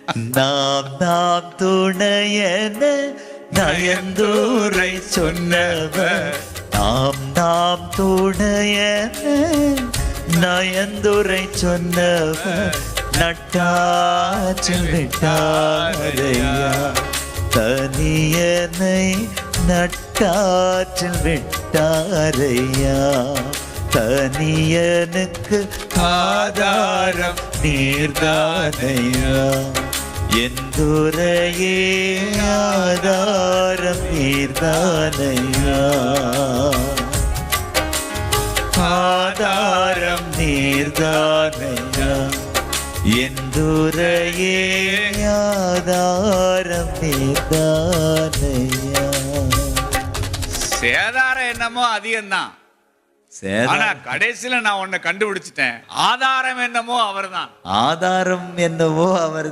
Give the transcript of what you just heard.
நாம் துணையன நயந்தூரை சொன்னவர், நாம் துணையன நயந்துரை சொன்னவர் நட்டாற்றில் விட்டாரையா. தனியனை நட்டாற்றில் விட்டாரையா. தனியனுக்கு ஆதாரம் நீர்தானையா. எந்துரையே ஆதாரம் நீர்தானையா. ஆதாரம் நீர்தானையா. எந்துரையே ஆதாரம் நீர்தானையா. சேதாரம் என்னமோ அதிகம்தான், ஆனா கடைசியில நான் உன்னை கண்டுபிடிச்சிட்டேன். ஆதாரம் என்னமோ அவர்தான். ஆதாரம் என்னவோ அவர்.